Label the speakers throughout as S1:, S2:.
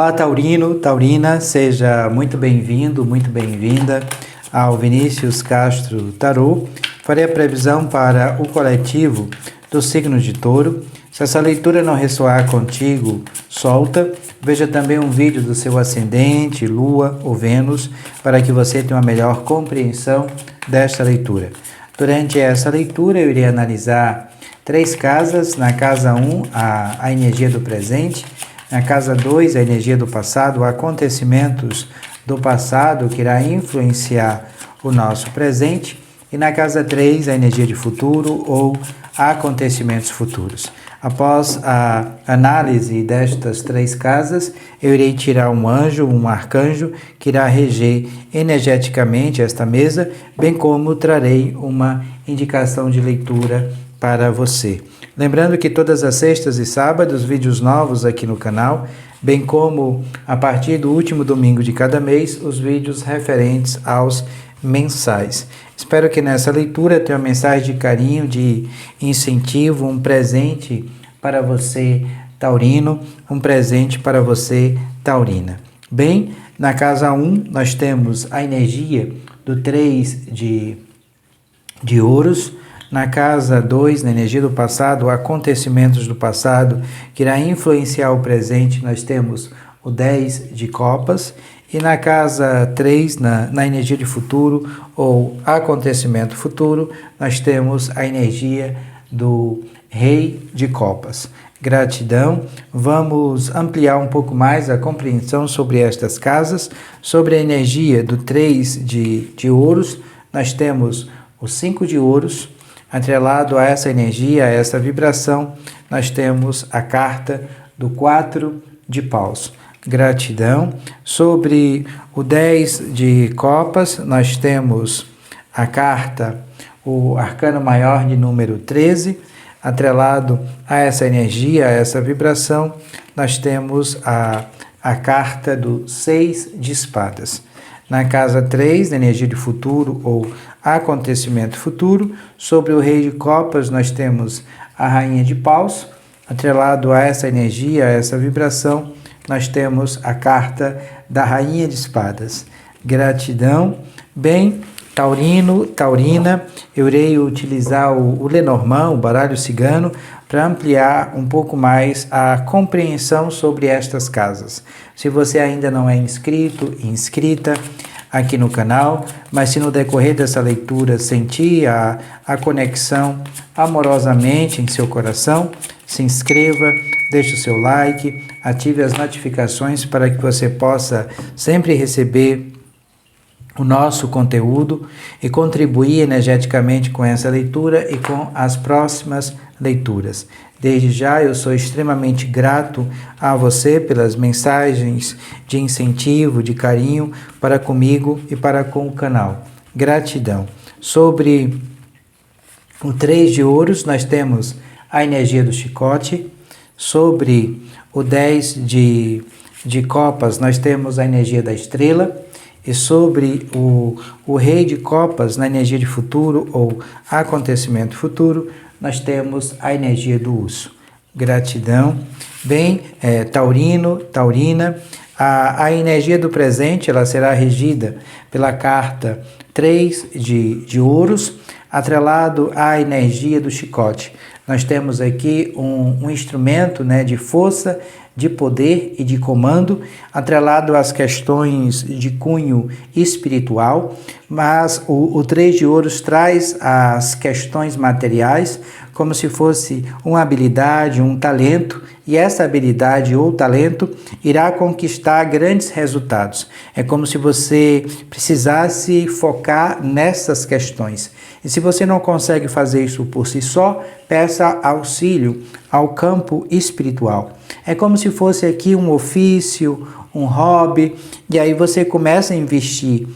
S1: Olá, Taurino, Taurina, seja muito bem-vindo, muito bem-vinda ao Vinícius Castro Tarô. Farei a previsão para o coletivo do signo de Touro. Se essa leitura não ressoar contigo, solta. Veja também um vídeo do seu ascendente, Lua ou Vênus, para que você tenha uma melhor compreensão desta leitura. Durante essa leitura, eu irei analisar 3 casas. Na casa 1, a energia do presente. Na casa 2, a energia do passado, acontecimentos do passado que irá influenciar o nosso presente. E na casa 3, a energia de futuro ou acontecimentos futuros. Após a análise destas 3 casas, eu irei tirar um anjo, um arcanjo, que irá reger energeticamente esta mesa, bem como trarei uma indicação de leitura para você. Lembrando que todas as sextas e sábados, vídeos novos aqui no canal, bem como a partir do último domingo de cada mês, os vídeos referentes aos mensais. Espero que nessa leitura tenha uma mensagem de carinho, de incentivo, um presente para você, taurino, um presente para você, taurina. Bem, na casa 1, nós temos a energia do 3 de ouros. Na casa 2, na energia do passado, acontecimentos do passado, que irá influenciar o presente, nós temos o 10 de copas. E na casa 3, na energia de futuro ou acontecimento futuro, nós temos a energia do rei de copas. Gratidão. Vamos ampliar um pouco mais a compreensão sobre estas casas. Sobre a energia do 3 de ouros, nós temos o 5 de ouros. Atrelado a essa energia, a essa vibração, nós temos a carta do 4 de paus. Gratidão. Sobre o 10 de copas, nós temos a carta, o arcano maior de número 13. Atrelado a essa energia, a essa vibração, nós temos a carta do 6 de espadas. Na casa 3, na energia de futuro ou acontecimento futuro, sobre o rei de copas, nós temos a rainha de paus. Atrelado a essa energia, a essa vibração, nós temos a carta da rainha de espadas. Gratidão. Bem, taurino, taurina, eu irei utilizar o Lenormand, o baralho cigano, para ampliar um pouco mais a compreensão sobre estas casas. Se você ainda não é inscrito, inscrita aqui no canal, mas se no decorrer dessa leitura sentir a conexão amorosamente em seu coração, se inscreva, deixe o seu like, ative as notificações para que você possa sempre receber o nosso conteúdo e contribuir energeticamente com essa leitura e com as próximas leituras. Desde já eu sou extremamente grato a você pelas mensagens de incentivo, de carinho para comigo e para com o canal. Gratidão. Sobre o 3 de ouros, nós temos a energia do chicote. Sobre o 10 de copas, nós temos a energia da estrela. E sobre o rei de copas, na energia de futuro ou acontecimento futuro, nós temos a energia do urso. Gratidão. Bem, taurino, taurina, a energia do presente ela será regida pela carta 3 de ouros, atrelado à energia do chicote. Nós temos aqui um instrumento, né, de força, de poder e de comando, atrelado às questões de cunho espiritual, mas o 3 de ouros traz as questões materiais como se fosse uma habilidade, um talento, e essa habilidade ou talento irá conquistar grandes resultados. É como se você precisasse focar nessas questões. E se você não consegue fazer isso por si só, peça auxílio ao campo espiritual. É como se fosse aqui um ofício, um hobby, e aí você começa a investir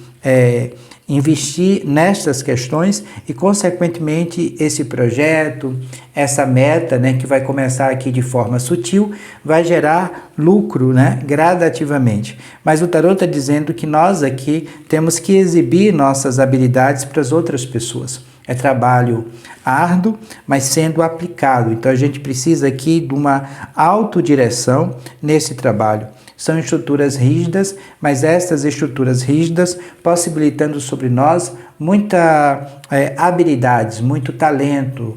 S1: nestas questões e, consequentemente, esse projeto, essa meta, né, que vai começar aqui de forma sutil, vai gerar lucro, né, gradativamente. Mas o tarot está dizendo que nós aqui temos que exibir nossas habilidades para as outras pessoas. É trabalho árduo, mas sendo aplicado. Então a gente precisa aqui de uma autodireção nesse trabalho. são estruturas rígidas, mas estas estruturas rígidas possibilitando sobre nós muita habilidades, muito talento,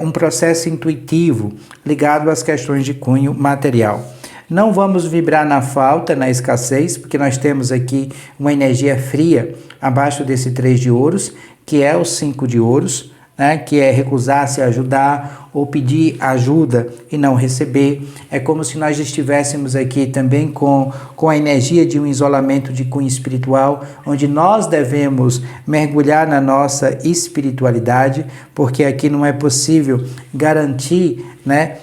S1: um processo intuitivo ligado às questões de cunho material. Não vamos vibrar na falta, na escassez, porque nós temos aqui uma energia fria abaixo desse 3 de ouros, que é o 5 de ouros, né, que é recusar-se a ajudar ou pedir ajuda e não receber. É como se nós estivéssemos aqui também com a energia de um isolamento de cunho espiritual, onde nós devemos mergulhar na nossa espiritualidade, porque aqui não é possível garantir, né,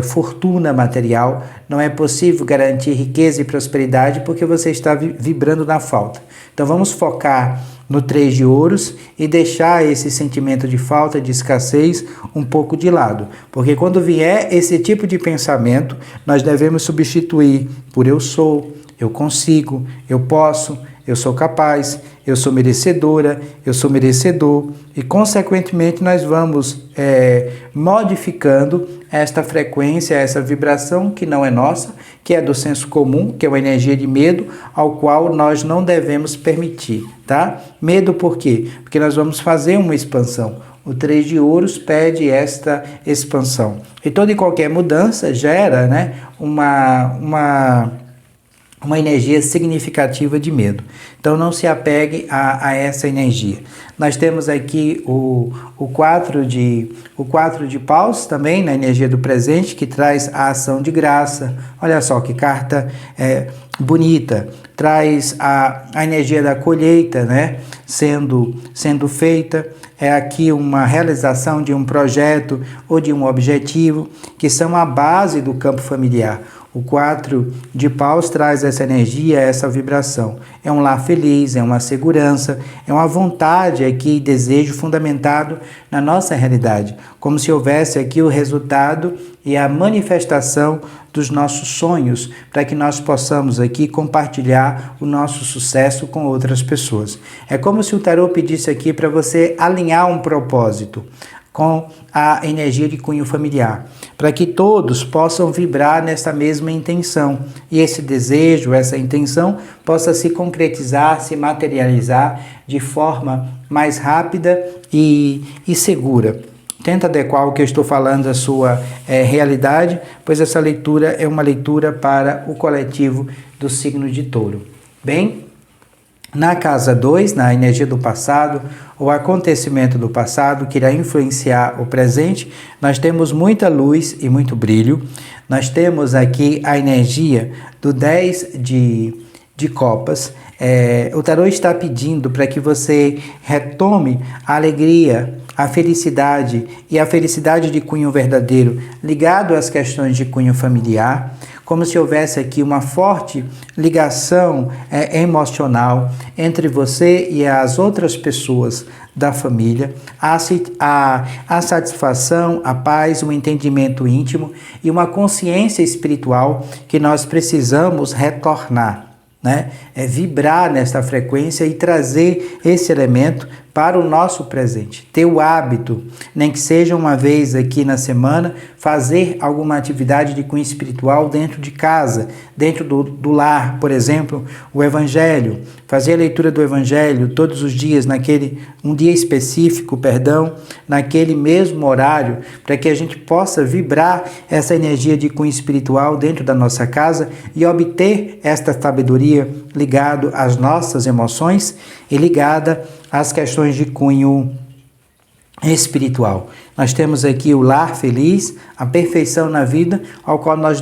S1: fortuna material, não é possível garantir riqueza e prosperidade porque você está vibrando na falta. Então vamos focar no 3 de ouros e deixar esse sentimento de falta, de escassez um pouco de lado, porque quando vier esse tipo de pensamento, nós devemos substituir por eu sou, eu consigo, eu posso, eu sou capaz, eu sou merecedora, eu sou merecedor, e consequentemente nós vamos modificando esta frequência, essa vibração que não é nossa, que é do senso comum, que é uma energia de medo, ao qual nós não devemos permitir, tá? Medo por quê? Porque nós vamos fazer uma expansão. O 3 de ouros pede esta expansão. E toda e qualquer mudança gera, né, uma energia significativa de medo. Então não se apegue a essa energia. Nós temos aqui o 4 de paus também na energia do presente, que traz a ação de graça. Olha só que carta bonita. Traz a energia da colheita, né, sendo feita. É aqui uma realização de um projeto ou de um objetivo, que são a base do campo familiar. O 4 de paus traz essa energia, essa vibração. É um lar feliz, é uma segurança, é uma vontade aqui, desejo fundamentado na nossa realidade. Como se houvesse aqui o resultado e a manifestação dos nossos sonhos, para que nós possamos aqui compartilhar o nosso sucesso com outras pessoas. É como se o tarô pedisse aqui para você alinhar um propósito com a energia de cunho familiar, para que todos possam vibrar nessa mesma intenção e esse desejo, essa intenção possa se concretizar, se materializar de forma mais rápida e segura. Tenta adequar o que eu estou falando à sua realidade, pois essa leitura é uma leitura para o coletivo do signo de Touro. Bem, na casa 2, na energia do passado, o acontecimento do passado que irá influenciar o presente, nós temos muita luz e muito brilho. Nós temos aqui a energia do 10 de copas. O tarô está pedindo para que você retome a alegria, a felicidade e a felicidade de cunho verdadeiro ligado às questões de cunho familiar, como se houvesse aqui uma forte ligação emocional entre você e as outras pessoas da família, a satisfação, a paz, o entendimento íntimo e uma consciência espiritual que nós precisamos retornar, né? Vibrar nessa frequência e trazer esse elemento para o nosso presente. Ter o hábito, nem que seja uma vez aqui na semana, fazer alguma atividade de cunho espiritual dentro de casa, dentro do lar, por exemplo, o Evangelho, fazer a leitura do Evangelho todos os dias, um dia específico, naquele mesmo horário, para que a gente possa vibrar essa energia de cunho espiritual dentro da nossa casa e obter esta sabedoria ligado às nossas emoções e ligada às questões de cunho espiritual. Nós temos aqui o lar feliz, a perfeição na vida, ao qual nós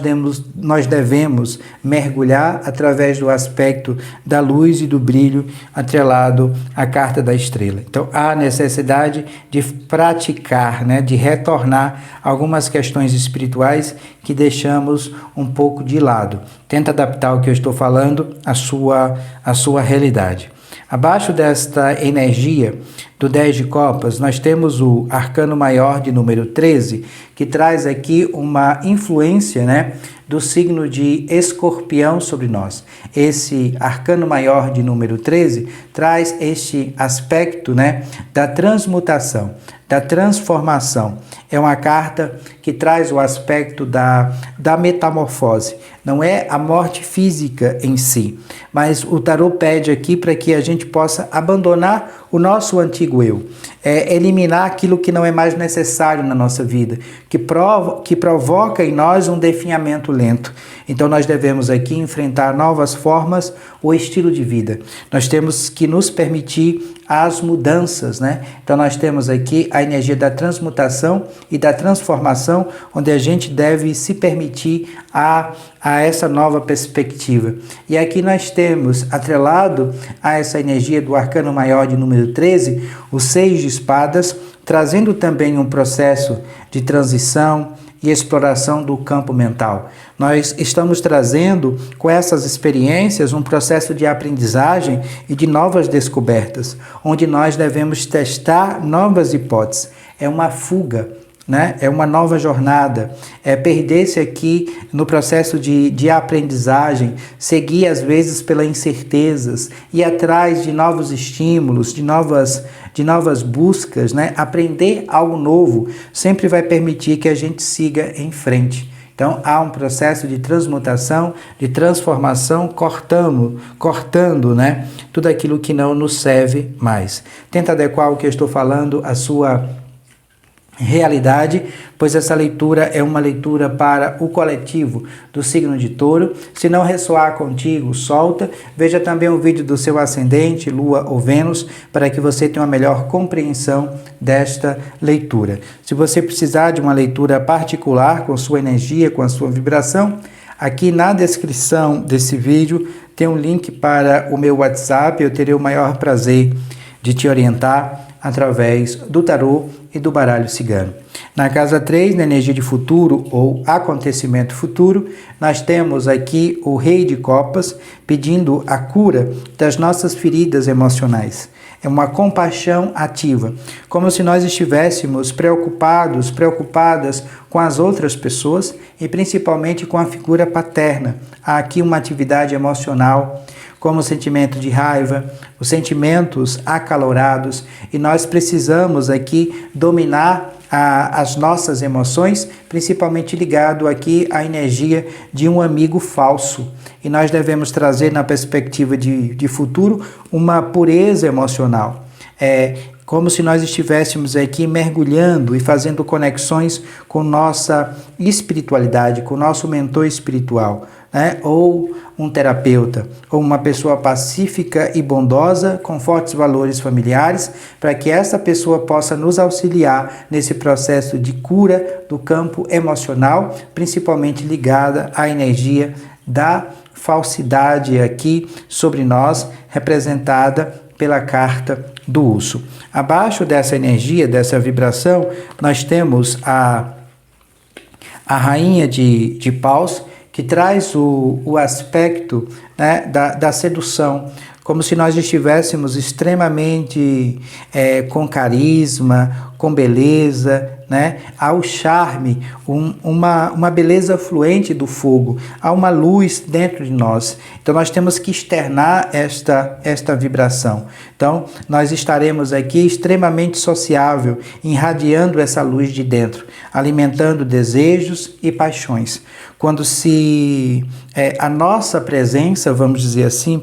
S1: devemos mergulhar através do aspecto da luz e do brilho atrelado à carta da estrela. Então, há necessidade de praticar, né, de retornar algumas questões espirituais que deixamos um pouco de lado. Tenta adaptar o que eu estou falando à sua realidade. Abaixo desta energia do 10 de copas, nós temos o arcano maior de número 13, que traz aqui uma influência, né, do signo de Escorpião sobre nós. Esse arcano maior de número 13 traz este aspecto, né, da transmutação, da transformação. É uma carta que traz o aspecto da metamorfose. Não é a morte física em si, mas o tarô pede aqui para que a gente possa abandonar o nosso antigo eu, eliminar aquilo que não é mais necessário na nossa vida, que provoca em nós um definhamento lento. Então nós devemos aqui enfrentar novas formas ou estilo de vida. Nós temos que nos permitir as mudanças, né? Então nós temos aqui a energia da transmutação e da transformação, onde a gente deve se permitir a essa nova perspectiva. E aqui nós temos, atrelado a essa energia do arcano maior de número 13, o 6 de espadas, trazendo também um processo de transição e exploração do campo mental. Nós estamos trazendo com essas experiências um processo de aprendizagem e de novas descobertas, onde nós devemos testar novas hipóteses. É uma fuga, né? É uma nova jornada, é perder-se aqui no processo de aprendizagem, seguir às vezes pelas incertezas, ir atrás de novos estímulos, de novas buscas, né? Aprender algo novo sempre vai permitir que a gente siga em frente. Então há um processo de transmutação, de transformação, cortando, né, tudo aquilo que não nos serve mais. Tenta adequar o que eu estou falando à sua realidade, pois essa leitura é uma leitura para o coletivo do signo de Touro. Se não ressoar contigo, solta. Veja também o vídeo do seu ascendente, Lua ou Vênus, para que você tenha uma melhor compreensão desta leitura. Se você precisar de uma leitura particular com sua energia, com a sua vibração, aqui na descrição desse vídeo tem um link para o meu WhatsApp. Eu terei o maior prazer de te orientar através do tarô e do baralho cigano. Na casa 3, na energia de futuro ou acontecimento futuro, nós temos aqui o Rei de Copas pedindo a cura das nossas feridas emocionais. É uma compaixão ativa, como se nós estivéssemos preocupadas com as outras pessoas e principalmente com a figura paterna. Há aqui uma atividade emocional, como o sentimento de raiva, os sentimentos acalorados, e nós precisamos aqui dominar as nossas emoções, principalmente ligado aqui à energia de um amigo falso. E nós devemos trazer na perspectiva de futuro uma pureza emocional. Como se nós estivéssemos aqui mergulhando e fazendo conexões com nossa espiritualidade, com nosso mentor espiritual, né? Ou um terapeuta, ou uma pessoa pacífica e bondosa, com fortes valores familiares, para que essa pessoa possa nos auxiliar nesse processo de cura do campo emocional, principalmente ligada à energia da falsidade aqui sobre nós, representada pela carta do urso. Abaixo dessa energia, dessa vibração, nós temos a rainha de paus, que traz o aspecto, né, da sedução, como se nós estivéssemos extremamente com carisma, com beleza, né? Há o charme, uma beleza fluente do fogo, há uma luz dentro de nós. Então nós temos que externar esta vibração. Então nós estaremos aqui extremamente sociável, irradiando essa luz de dentro, alimentando desejos e paixões. Quando a nossa presença, vamos dizer assim,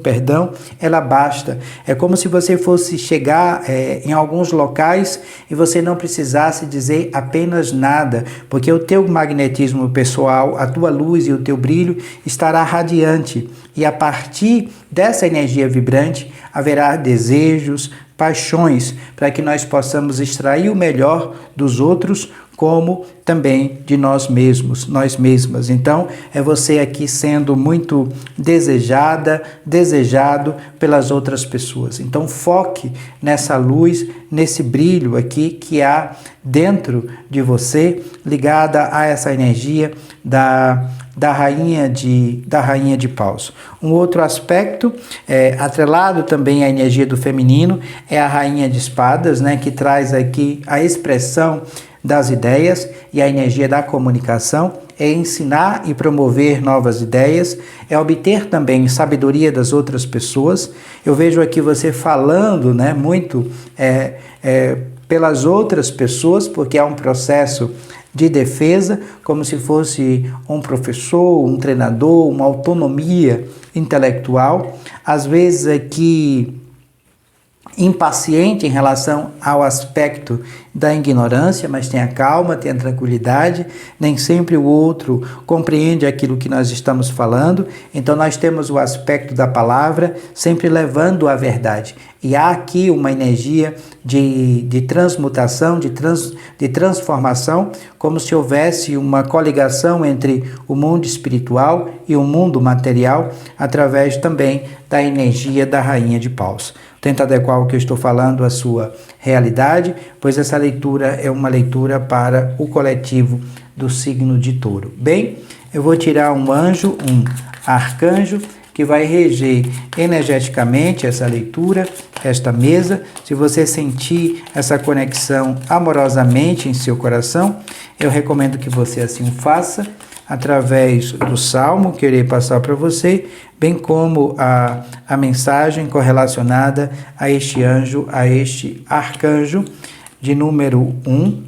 S1: ela basta. É como se você fosse chegar em alguns locais e você não precisasse dizer apenas nada, porque o teu magnetismo pessoal, a tua luz e o teu brilho estará radiante, e a partir dessa energia vibrante haverá desejos, paixões, para que nós possamos extrair o melhor dos outros, como também de nós mesmos, nós mesmas. Então, é você aqui sendo muito desejado pelas outras pessoas. Então, foque nessa luz, nesse brilho aqui que há dentro de você, ligada a essa energia da rainha de paus. Um outro aspecto, atrelado também à energia do feminino, é a rainha de espadas, né, que traz aqui a expressão das ideias e a energia da comunicação, é ensinar e promover novas ideias, é obter também sabedoria das outras pessoas. Eu vejo aqui você falando, né, muito pelas outras pessoas, porque é um processo de defesa, como se fosse um professor, um treinador, uma autonomia intelectual. Às vezes aqui impaciente em relação ao aspecto da ignorância, mas tenha calma, tenha tranquilidade, nem sempre o outro compreende aquilo que nós estamos falando, então nós temos o aspecto da palavra sempre levando à verdade, e há aqui uma energia de transmutação, de transformação, como se houvesse uma coligação entre o mundo espiritual e o mundo material, através também da energia da rainha de paus. Tenta adequar o que eu estou falando à sua realidade, pois essa leitura é uma leitura para o coletivo do signo de Touro. Bem, eu vou tirar um anjo, um arcanjo, que vai reger energeticamente essa leitura, esta mesa. Se você sentir essa conexão amorosamente em seu coração, eu recomendo que você assim o faça, através do salmo que eu irei passar para você, bem como a mensagem correlacionada a este anjo, a este arcanjo de número 1,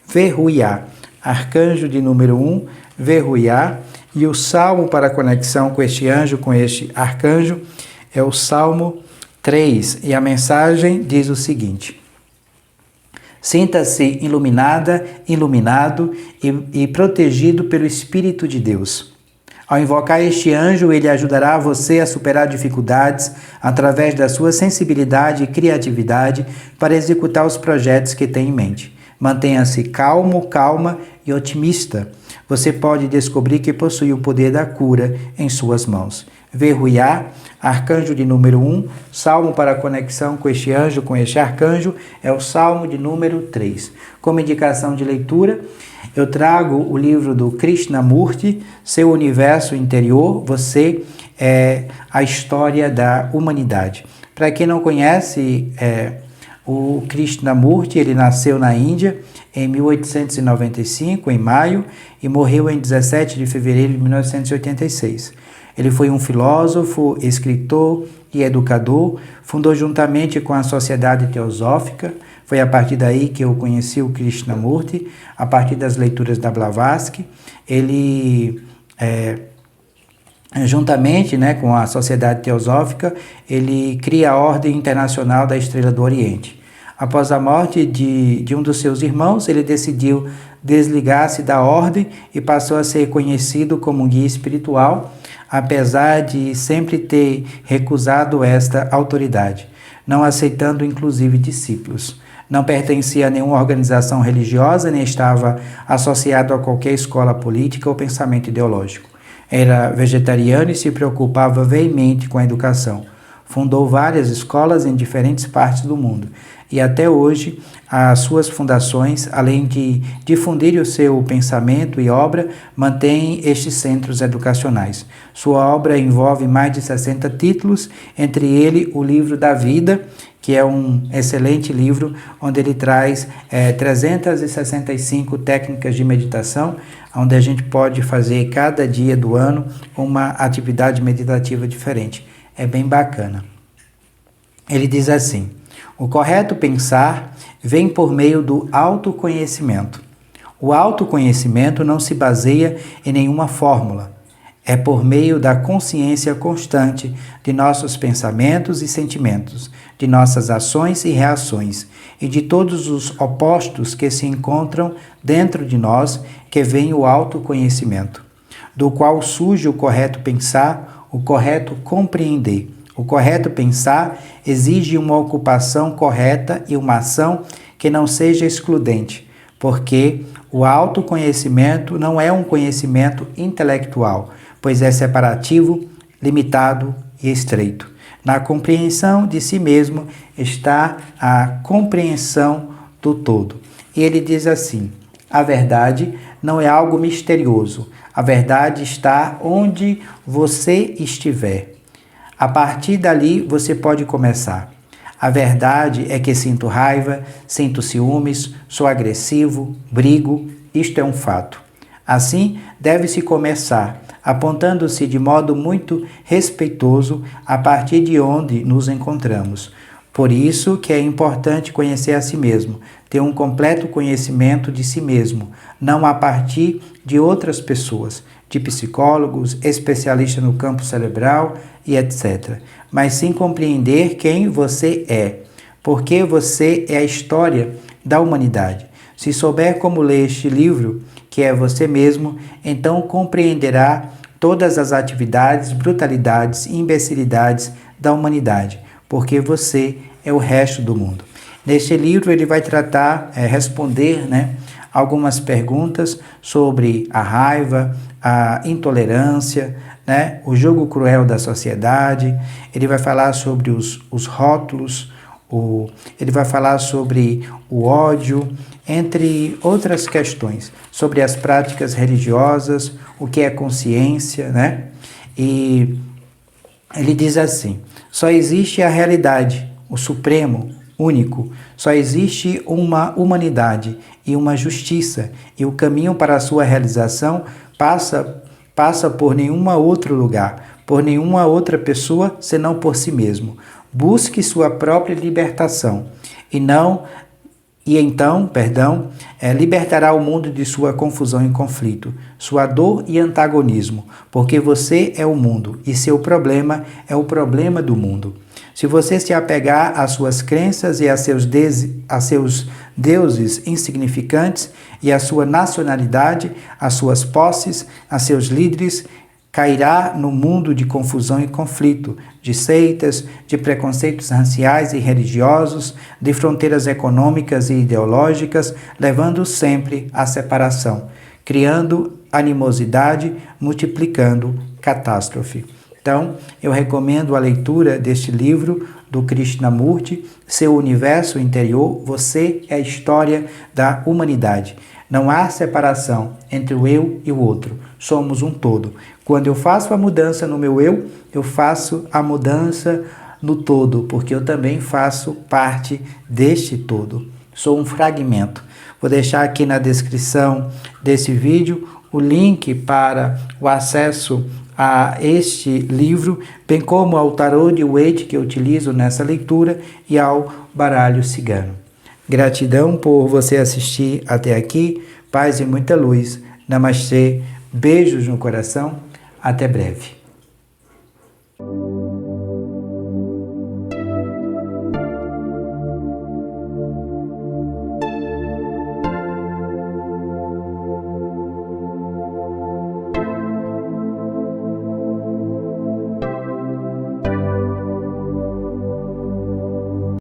S1: Verruiá. Arcanjo de número 1, Verruiá. E o salmo para a conexão com este anjo, com este arcanjo, é o Salmo 3. E a mensagem diz o seguinte: sinta-se iluminada, iluminado e protegido pelo Espírito de Deus. Ao invocar este anjo, ele ajudará você a superar dificuldades através da sua sensibilidade e criatividade para executar os projetos que tem em mente. Mantenha-se calmo, calma e otimista. Você pode descobrir que possui o poder da cura em suas mãos. Verruiá, arcanjo de número 1, salmo para a conexão com este anjo, com este arcanjo, é o salmo de número 3. Como indicação de leitura, eu trago o livro do Krishnamurti, Seu Universo Interior, Você é a História da Humanidade. Para quem não conhece, o Krishnamurti, ele nasceu na Índia em 1895, em maio, e morreu em 17 de fevereiro de 1986. Ele foi um filósofo, escritor e educador, fundou juntamente com a Sociedade Teosófica. Foi a partir daí que eu conheci o Krishnamurti, a partir das leituras da Blavatsky. Ele, juntamente, né, com a Sociedade Teosófica, ele cria a Ordem Internacional da Estrela do Oriente. Após a morte de um dos seus irmãos, ele decidiu desligar-se da ordem e passou a ser conhecido como um guia espiritual, apesar de sempre ter recusado esta autoridade, não aceitando inclusive discípulos. Não pertencia a nenhuma organização religiosa, nem estava associado a qualquer escola política ou pensamento ideológico. Era vegetariano e se preocupava veemente com a educação. Fundou várias escolas em diferentes partes do mundo. E até hoje, as suas fundações, além de difundir o seu pensamento e obra, mantêm estes centros educacionais. Sua obra envolve mais de 60 títulos, entre eles o Livro da Vida, que é um excelente livro, onde ele traz 365 técnicas de meditação, onde a gente pode fazer cada dia do ano uma atividade meditativa diferente. É bem bacana. Ele diz assim: o correto pensar vem por meio do autoconhecimento. O autoconhecimento não se baseia em nenhuma fórmula. É por meio da consciência constante de nossos pensamentos e sentimentos, de nossas ações e reações, e de todos os opostos que se encontram dentro de nós, que vem o autoconhecimento, do qual surge o correto pensar, o correto compreender. O correto pensar exige uma ocupação correta e uma ação que não seja excludente, porque o autoconhecimento não é um conhecimento intelectual, pois é separativo, limitado e estreito. Na compreensão de si mesmo está a compreensão do todo. E ele diz assim: a verdade não é algo misterioso. A verdade está onde você estiver. A partir dali você pode começar. A verdade é que sinto raiva, sinto ciúmes, sou agressivo, brigo, isto é um fato. Assim, deve-se começar, apontando-se de modo muito respeitoso a partir de onde nos encontramos. Por isso que é importante conhecer a si mesmo, ter um completo conhecimento de si mesmo, não a partir de outras pessoas, de psicólogos, especialistas no campo cerebral e etc. Mas sim compreender quem você é, porque você é a história da humanidade. Se souber como ler este livro, que é você mesmo, então compreenderá todas as atividades, brutalidades e imbecilidades da humanidade, porque você é o resto do mundo. Neste livro ele vai tratar, responder, algumas perguntas sobre a raiva, a intolerância, o jogo cruel da sociedade. Ele vai falar sobre os rótulos, ele vai falar sobre o ódio, entre outras questões, sobre as práticas religiosas, o que é consciência, E ele diz assim: só existe a realidade, o supremo, único, só existe uma humanidade e uma justiça, e o caminho para a sua realização passa por nenhum outro lugar, por nenhuma outra pessoa, senão por si mesmo. Busque sua própria libertação, libertará o mundo de sua confusão e conflito, sua dor e antagonismo, porque você é o mundo e seu problema é o problema do mundo. Se você se apegar às suas crenças e a seus deuses insignificantes e à sua nacionalidade, às suas posses, a seus líderes, cairá no mundo de confusão e conflito, de seitas, de preconceitos raciais e religiosos, de fronteiras econômicas e ideológicas, levando sempre à separação, criando animosidade, multiplicando catástrofe. Então, eu recomendo a leitura deste livro do Krishnamurti, Seu Universo Interior, Você é a História da Humanidade. Não há separação entre o eu e o outro, somos um todo. Quando eu faço a mudança no meu eu faço a mudança no todo, porque eu também faço parte deste todo. Sou um fragmento. Vou deixar aqui na descrição desse vídeo o link para o acesso a este livro, bem como ao tarô de Waite que eu utilizo nessa leitura e ao baralho cigano. Gratidão por você assistir até aqui. Paz e muita luz. Namastê. Beijos no coração. Até breve.